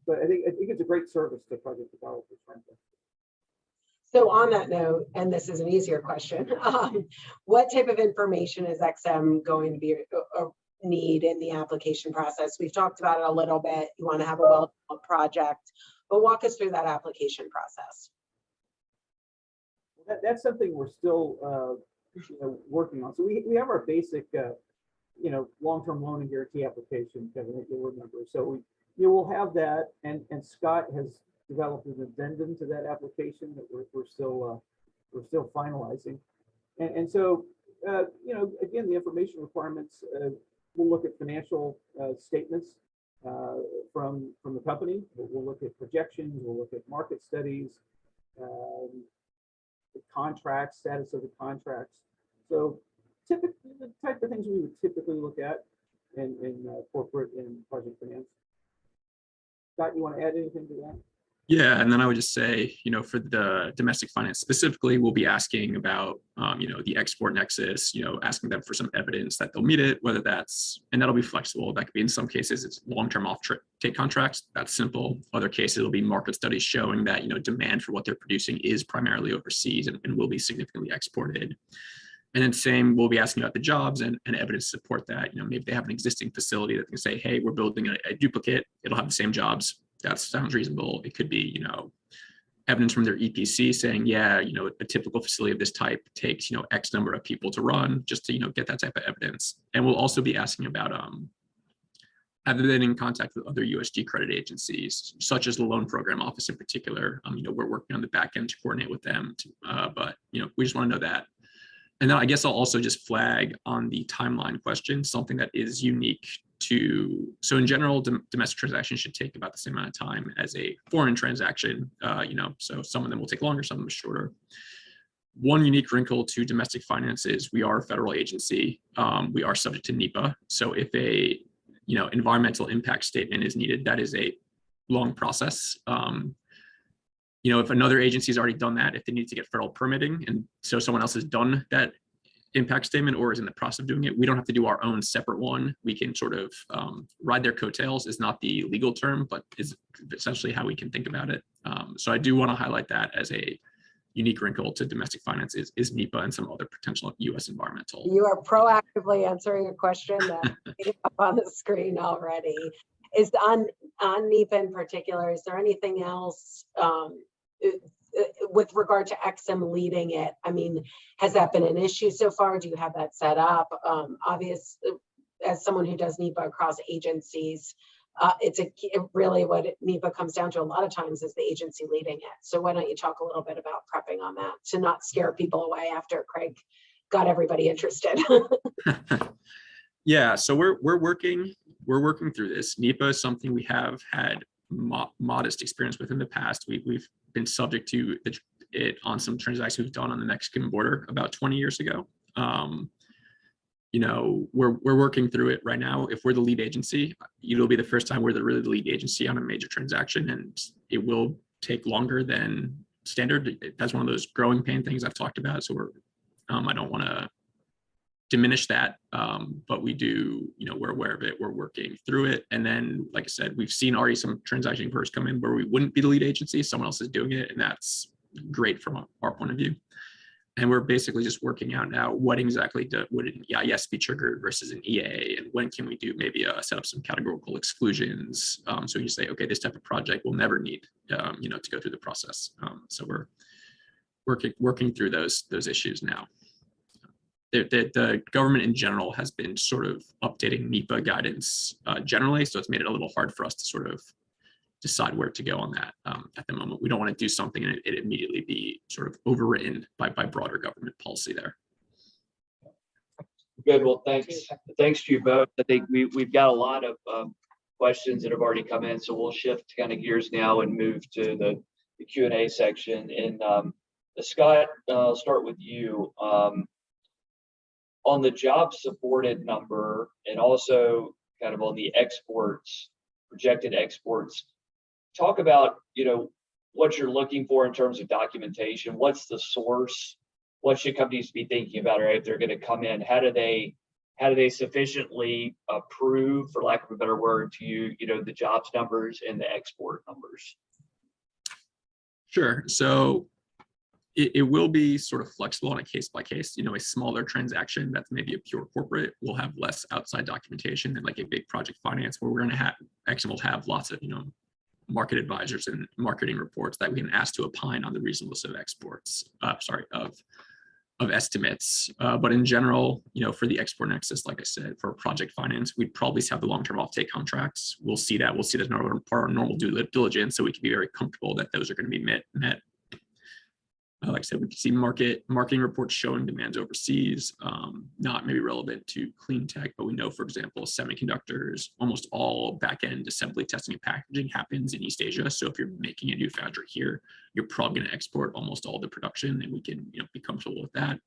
But I think it's a great service to project developers, frankly. So on that note, and this is an easier question, what type of information is EXIM going to be need in the application process? We've talked about it a little bit. You want to have a well-developed project, but walk us through that application process. That's something we're still working on. So we have our basic long-term loan and guarantee application, Kevin, that you'll remember. So we'll have that, and Scott has developed an addendum to that application that we're still finalizing. And so again, the information requirements, we'll look at financial statements from the company. We'll look at projections. We'll look at market studies, the contracts, status of the contracts. So typically the type of things we would typically look at in corporate and project finance. Scott, you want to add anything to that? Yeah, and then I would just say, for the domestic finance specifically, we'll be asking about, the export nexus, asking them for some evidence that they'll meet it, whether that's, and that'll be flexible. That could be in some cases, it's long-term off-take contracts. That's simple. Other cases, it'll be market studies showing that, demand for what they're producing is primarily overseas and will be significantly exported. And then same, we'll be asking about the jobs and evidence to support that. Maybe they have an existing facility that can say, hey, we're building a duplicate. It'll have the same jobs. That sounds reasonable. It could be, evidence from their EPC saying, yeah, a typical facility of this type takes, X number of people to run, just to, get that type of evidence. And we'll also be asking about, have they been in contact with other USG credit agencies, such as the Loan Program Office in particular? We're working on the back end to coordinate with them, but, we just want to know that. And then I guess I'll also just flag on the timeline question, something that is unique to, so in general, domestic transactions should take about the same amount of time as a foreign transaction, so some of them will take longer, some of them shorter. One unique wrinkle to domestic finance is we are a federal agency. We are subject to NEPA. So if a, environmental impact statement is needed, that is a long process. If another agency has already done that, if they need to get federal permitting, and so someone else has done that impact statement or is in the process of doing it, we don't have to do our own separate one. We can sort of ride their coattails, is not the legal term, but is essentially how we can think about it. So I do want to highlight that as a unique wrinkle to domestic finance is NEPA and some other potential US environmental. You are proactively answering a question that's up on the screen already. Is on NEPA in particular, is there anything else with regard to EXIM leading it? I mean, has that been an issue so far? Do you have that set up? Obvious, as someone who does NEPA across agencies, it's really what NEPA comes down to a lot of times is the agency leading it. So why don't you talk a little bit about prepping on that to not scare people away after Craig got everybody interested? Yeah, so we're working through this. NEPA is something we have had modest experience with in the past. We've been subject to it on some transactions we've done on the Mexican border about 20 years ago. We're working through it right now. If we're the lead agency, it'll be the first time we're really the lead agency on a major transaction, and it will take longer than standard. That's one of those growing pain things I've talked about. So I don't want to diminish that, but we do, we're aware of it, we're working through it. And then, like I said, we've seen already some transaction first come in where we wouldn't be the lead agency, someone else is doing it, and that's great from our point of view. And we're basically just working out now what exactly would an EIS be triggered versus an EA, and when can we do maybe set up some categorical exclusions, so you say, okay, this type of project will never need to go through the process. So we're working through those issues now. The government in general has been sort of updating NEPA guidance generally, so it's made it a little hard for us to sort of decide where to go on that at the moment. We don't want to do something and it immediately be sort of overwritten by broader government policy there. Good. Well, thanks to you both. I think we've got a lot of questions that have already come in, so we'll shift kind of gears now and move to the Q&A section. And Scott, I'll start with you. On the job supported number and also kind of on the exports, projected exports, talk about, what you're looking for in terms of documentation. What's the source? What should companies be thinking about, right? If they're going to come in, how do they sufficiently prove, for lack of a better word, to you, the jobs numbers and the export numbers? Sure. So It will be sort of flexible on a case by case. A smaller transaction that's maybe a pure corporate will have less outside documentation than like a big project finance, where we're going to have EXIM will have lots of market advisors and marketing reports that we can ask to opine on the reasonableness of of estimates. But in general, for the export nexus, like I said, for project finance, we'd probably have the long-term offtake contracts. We'll see that as part of our normal due diligence, so we can be very comfortable that those are going to be met. Like I said, we can see marketing reports showing demands overseas, not maybe relevant to clean tech, but we know, for example, semiconductors, almost all back-end assembly, testing, and packaging happens in East Asia. So if you're making a new foundry here, you're probably going to export almost all the production, and we can be comfortable with that.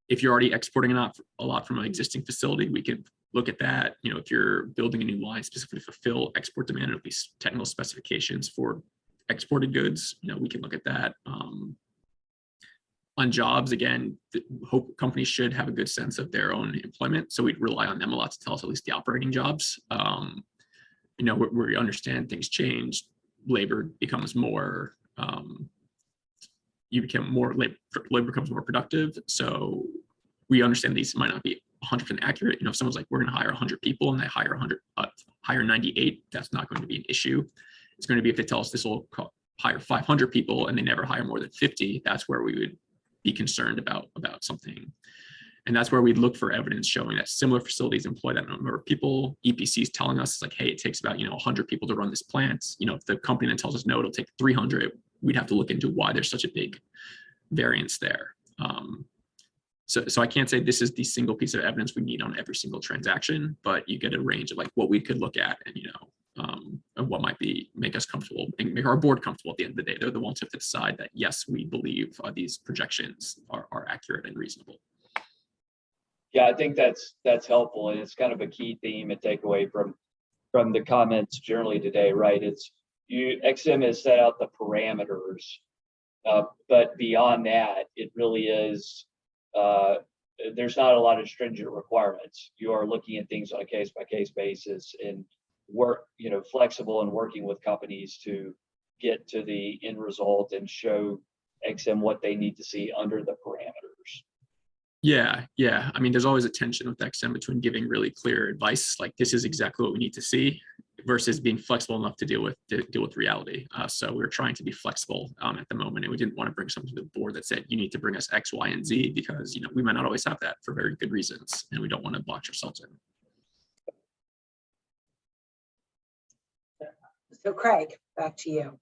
If you're already exporting a lot from an existing facility, we can look at that. If you're building a new line specifically to fulfill export demand, or at least technical specifications for exported goods, we can look at that. On jobs, again, hope companies should have a good sense of their own employment, so we'd rely on them a lot to tell us at least the operating jobs. We understand things change, labor becomes more, labor becomes more productive, so we understand these might not be 100% accurate. If someone's like, we're going to hire 100 people and they hire 98, that's not going to be an issue. It's going to be if they tell us this will hire 500 people and they never hire more than 50, that's where we would be concerned about something. And that's where we'd look for evidence showing that similar facilities employ that number of people. EPCs telling us, it's like, hey, it takes about 100 people to run this plant. If the company then tells us no, it'll take 300, we'd have to look into why there's such a big variance there. So I can't say this is the single piece of evidence we need on every single transaction, but you get a range of like what we could look at and and what might make us comfortable and make our board comfortable at the end of the day. They're the ones who have to decide that, yes, we believe these projections are accurate and reasonable. Yeah, I think that's helpful, and it's kind of a key theme and takeaway from the comments generally today, right? It's EXIM has set out the parameters, but beyond that, it really is there's not a lot of stringent requirements. You are looking at things on a case by case basis and work, flexible and working with companies to get to the end result and show EXIM what they need to see under the parameters. Yeah. I mean, there's always a tension with EXIM between giving really clear advice, like this is exactly what we need to see, versus being flexible enough to deal with reality. So we're trying to be flexible at the moment, and we didn't want to bring something to the board that said you need to bring us X, Y, and Z, because we might not always have that for very good reasons, and we don't want to box ourselves in. So Craig, back to you.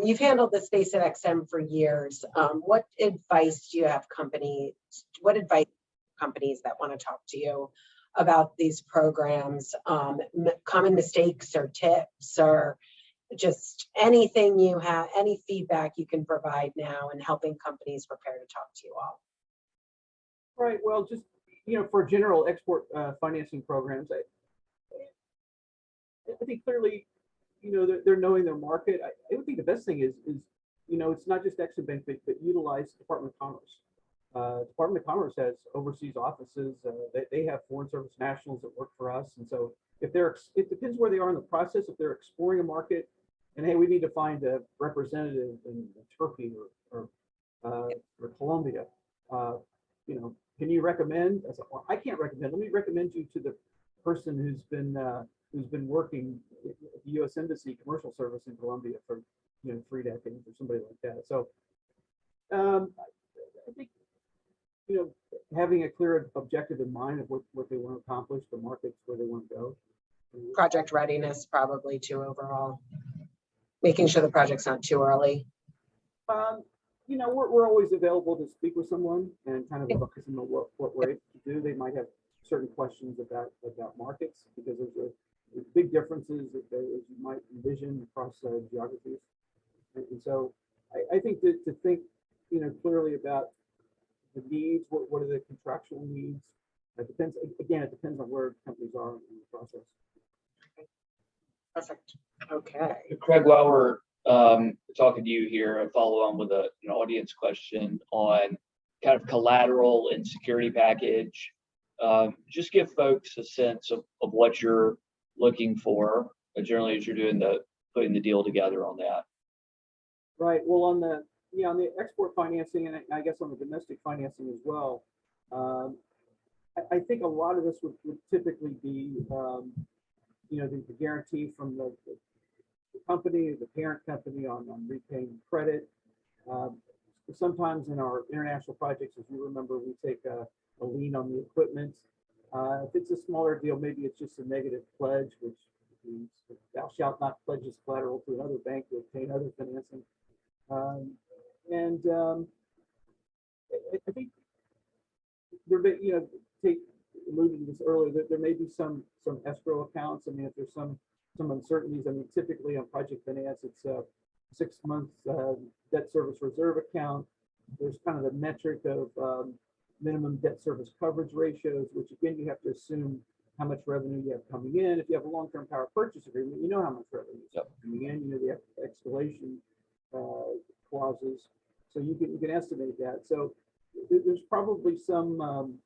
You've handled the space at EXIM for years. What advice do you have companies that want to talk to you about these programs? Common mistakes or tips, or just anything you have, any feedback you can provide now in helping companies prepare to talk to you all? Right. Well, just for general export financing programs, I think clearly, they're knowing their market. I would think the best thing is it's not just EXIM Bank, but utilize Department of Commerce. Department of Commerce has overseas offices. They have foreign service nationals that work for us, and so it depends where they are in the process. If they're exploring a market, and hey, we need to find a representative in Turkey or Colombia, can you recommend? I said, well, I can't recommend. Let me recommend you to the person who's been working at the U.S. Embassy Commercial Service in Colombia for 3 decades or somebody like that. So I think having a clear objective in mind of what they want to accomplish, the markets where they want to go. Project readiness probably too overall. Making sure the project's not too early. We're always available to speak with someone and kind of advise them on what we're able to do. They might have certain questions about markets, because there's big differences as you might envision across geographies. And so I think that to think clearly about the needs, what are the contractual needs? It depends on where companies are in the process. Perfect. Okay. Craig, while we're talking to you here, I follow on with an audience question on kind of collateral and security package. Just give folks a sense of what you're looking for generally as you're putting the deal together on that. Right. Well, on the yeah, on the export financing, and I guess on the domestic financing as well, I think a lot of this would typically be, you know, the guarantee from the company, the parent company on repaying credit. Sometimes in our international projects, as you remember, we take a lien on the equipment. If it's a smaller deal, maybe it's just a negative pledge, which means thou shalt not pledge this collateral to another bank to obtain other financing. I think there may, you know, Tate alluded to this earlier, that there may be some escrow accounts. I mean, if there's some uncertainties, I mean, typically on project finance, it's a 6 month debt service reserve account. There's kind of the metric of minimum debt service coverage ratios, which again, you have to assume how much revenue you have coming in. If you have a long-term power purchase agreement, you know how much revenue is coming in. You know the escalation clauses, so you can estimate that. So there's probably some,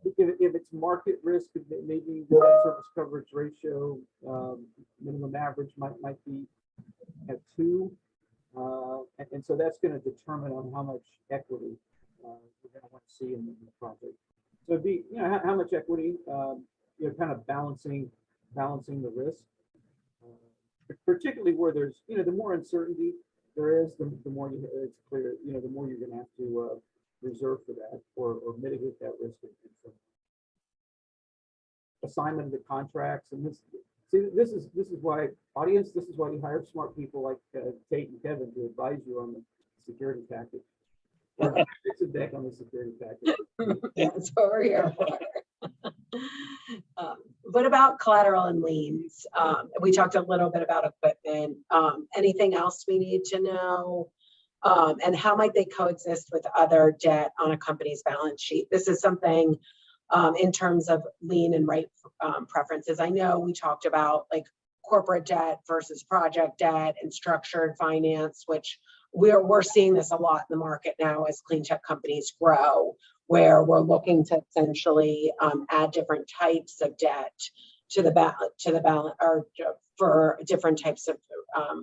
if it's market risk, maybe the debt service coverage ratio minimum average might be at 2, and so that's going to determine on how much equity we're going to want to see in the project. So it'd be, you know, how much equity, you know, kind of balancing the risk, particularly where there's, you know, the more uncertainty there is, the more it's clear, you know, the more you're going to have to reserve for that or mitigate that risk. Assignment of the contracts, and this is why, audience, this is why you hire smart people like Tate and Kevin to advise you on the security package. It's a deck on the security package. That's what we're here for. What about collateral and liens? We talked a little bit about equipment. Anything else we need to know? And how might they coexist with other debt on a company's balance sheet? This is something in terms of lien and right preferences. I know we talked about like corporate debt versus project debt and structured finance, which we're seeing this a lot in the market now as clean tech companies grow, where we're looking to essentially add different types of debt to the balance or for different types of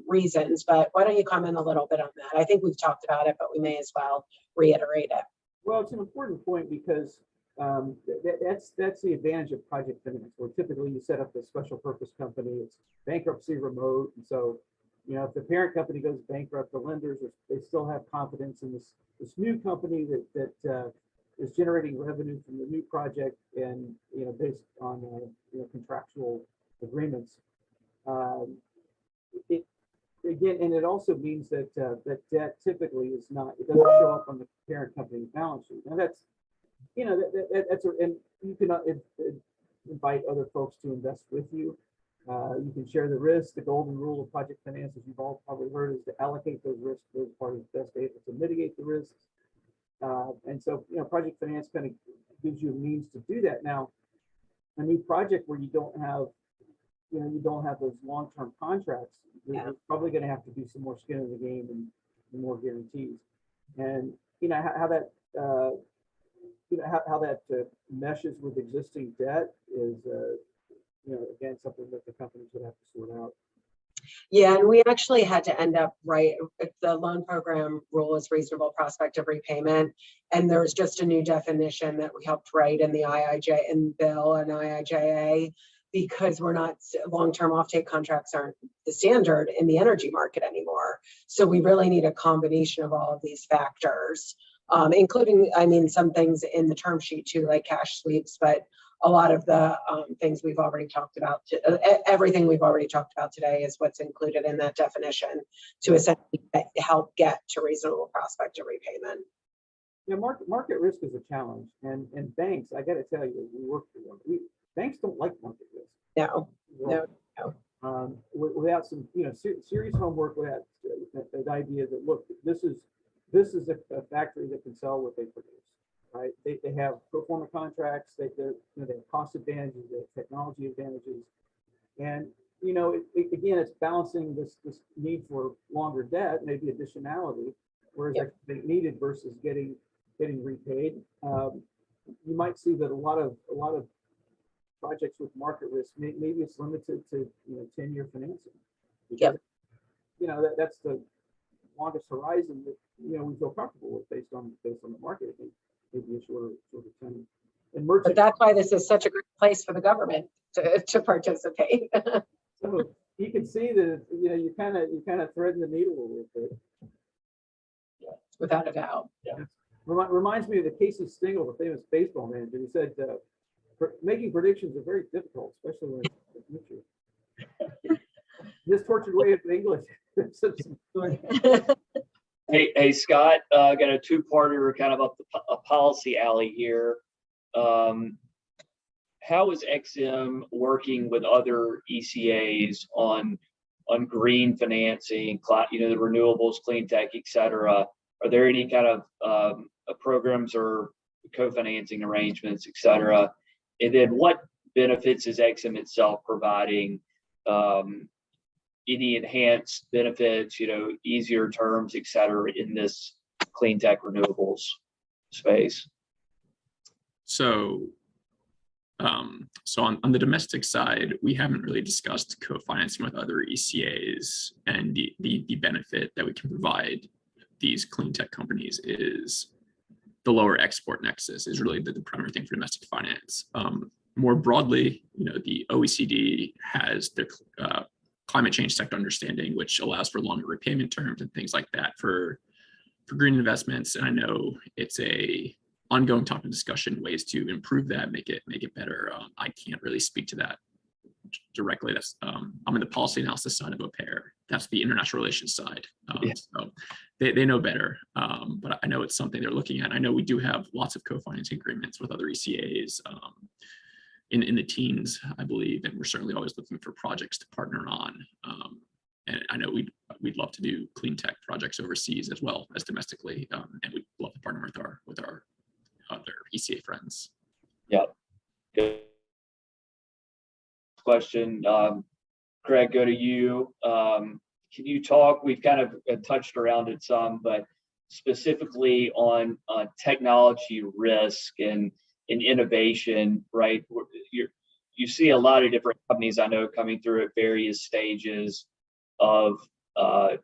reasons. But why don't you comment a little bit on that? I think we've talked about it, but we may as well reiterate it. Well, it's an important point because that's the advantage of project finance, where typically you set up a special purpose company. It's bankruptcy remote, and so, you know, if the parent company goes bankrupt, the lenders they still have confidence in this new company that is generating revenue from the new project, and, you know, based on you know, contractual agreements. It also means that that debt typically is not, it doesn't show up on the parent company's balance sheet. Now that's, you know, and you can invite other folks to invest with you. You can share the risk. The golden rule of project finance, as you've all probably heard, is to allocate those risks to those parties best able to mitigate the risks. And so, you know, project finance kind of gives you a means to do that. Now, a new project where you don't have, you know, you don't have those long-term contracts, you're probably going to have to do some more skin in the game and more guarantees. And, you know, how that, you know, how that meshes with existing debt is, you know, again, something that the companies would have to sort out. Yeah, and we actually had to end up the loan program rule is reasonable prospect of repayment, and there's just a new definition that we helped write in the IIJ and bill and IIJA, because we're not, long-term offtake contracts aren't the standard in the energy market anymore. So we really need a combination of all of these factors, including, I mean, some things in the term sheet too, like cash sweeps, but a lot of the things we've already talked about, everything we've already talked about today is what's included in that definition to essentially help get to reasonable prospect of repayment. Yeah, market risk is a challenge, and banks, I got to tell you, we work for them. Banks don't like market risk. No. Without some, you know, serious homework, without the idea that, look, this is a factory that can sell what they produce. Right? They have pro forma contracts. They have cost advantages, they have technology advantages, and, you know, again, it's balancing this need for longer debt, maybe additionality, whereas they needed versus getting repaid. You might see that a lot of projects with market risk, maybe it's limited to, you know, 10-year financing. Because, you know, that's the longest horizon that, we feel comfortable with based on the market. I think maybe a shorter term. And But that's why this is such a great place for the government to participate. so you can see that, you kind of threading the needle a little bit. Without a doubt. Reminds me of the Casey Stengel, the famous baseball manager. He said, making predictions are very difficult, especially when it's the future. This tortured way of English. Hey, Scott, got a two-parter kind of up a policy alley here. How is EXIM working with other ECAs on green financing, the renewables, clean tech, et cetera? Are there any kind of programs or co-financing arrangements, et cetera? And then what benefits is EXIM itself providing? Any enhanced benefits, easier terms, et cetera, in this clean tech renewables space? So on the domestic side, we haven't really discussed co-financing with other ECAs, and the benefit that we can provide these clean tech companies is the lower export nexus is really the primary thing for domestic finance. More broadly, the OECD has their climate change sector understanding, which allows for longer repayment terms and things like that for green investments. And I know it's a ongoing topic of discussion, ways to improve that, make it better. I can't really speak to that directly. That's I'm in the policy analysis side of OPAIR. That's the international relations side. So they know better, but I know it's something they're looking at. I know we do have lots of co-financing agreements with other ECAs in the teens, I believe, and we're certainly always looking for projects to partner on. And I know we'd love to do clean tech projects overseas as well as domestically, and we'd love to partner with our other ECA friends. Yeah. Good question. Craig, go to you. Can you talk, we've kind of touched around it some, but specifically on technology risk and innovation, right? You see a lot of different companies I know coming through at various stages of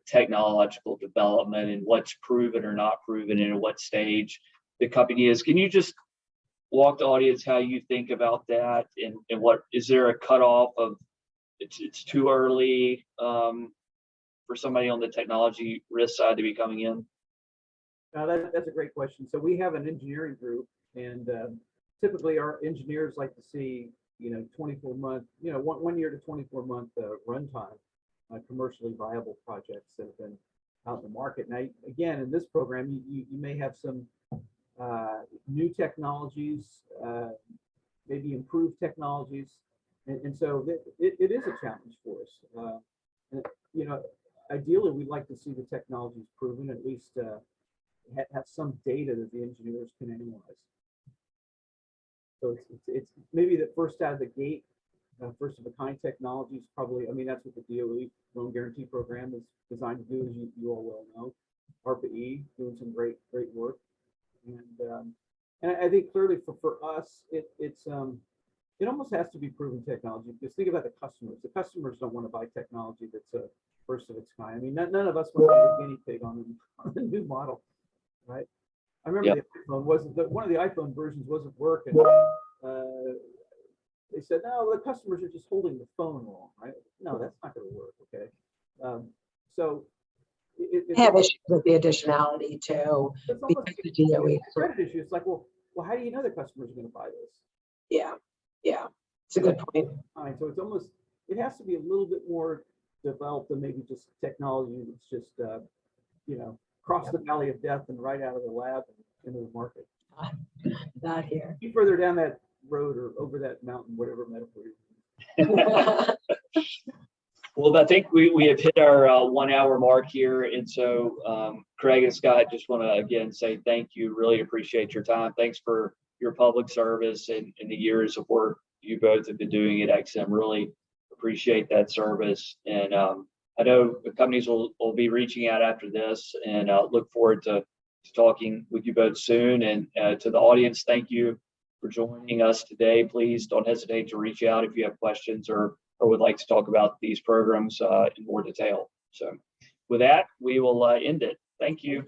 technological development and what's proven or not proven and at what stage the company is. Can you just walk the audience how you think about that, and what is there a cutoff of it's too early for somebody on the technology risk side to be coming in? That's a great question. So we have an engineering group, and typically our engineers like to see 24-month, 1 year to 24-month runtime commercially viable projects that have been out in the market. Now, again, in this program, you may have some new technologies, maybe improved technologies, and so it is a challenge for us. Ideally, we'd like to see the technologies proven, at least have some data that the engineers can analyze. So it's maybe the first out of the gate, first of a kind technologies, probably. I mean, that's what the DOE loan guarantee program is designed to do, as you all well know. ARPA-E doing some great work, and I think clearly for us, it almost has to be proven technology, because think about the customers. The customers don't want to buy technology that's a first of its kind. I mean, none of us want to be a guinea pig on the new model, right? I remember the iPhone one of the iPhone versions wasn't working. They said, no, the customers are just holding the phone wrong, right? No, that's not going to work. Okay, so it's have issues with the additionality too. It's almost because the DOE. a credit issue. It's like, well, how do you know the customers are going to buy this? Yeah, it's a good point. All right, so it has to be a little bit more developed than maybe just technology that's just cross the valley of death and right out of the lab and into the market. Not here. Be further down that road or over that mountain, whatever metaphor you're Well, I think we have hit our 1 hour mark here. And so Craig and Scott, just want to again say thank you. Really appreciate your time. Thanks for your public service and the years of work you both have been doing at EXIM. Really appreciate that service. And I know the companies will be reaching out after this, and look forward to talking with you both soon. And to the audience, thank you for joining us today. Please don't hesitate to reach out if you have questions or would like to talk about these programs in more detail. So with that, we will end it. Thank you.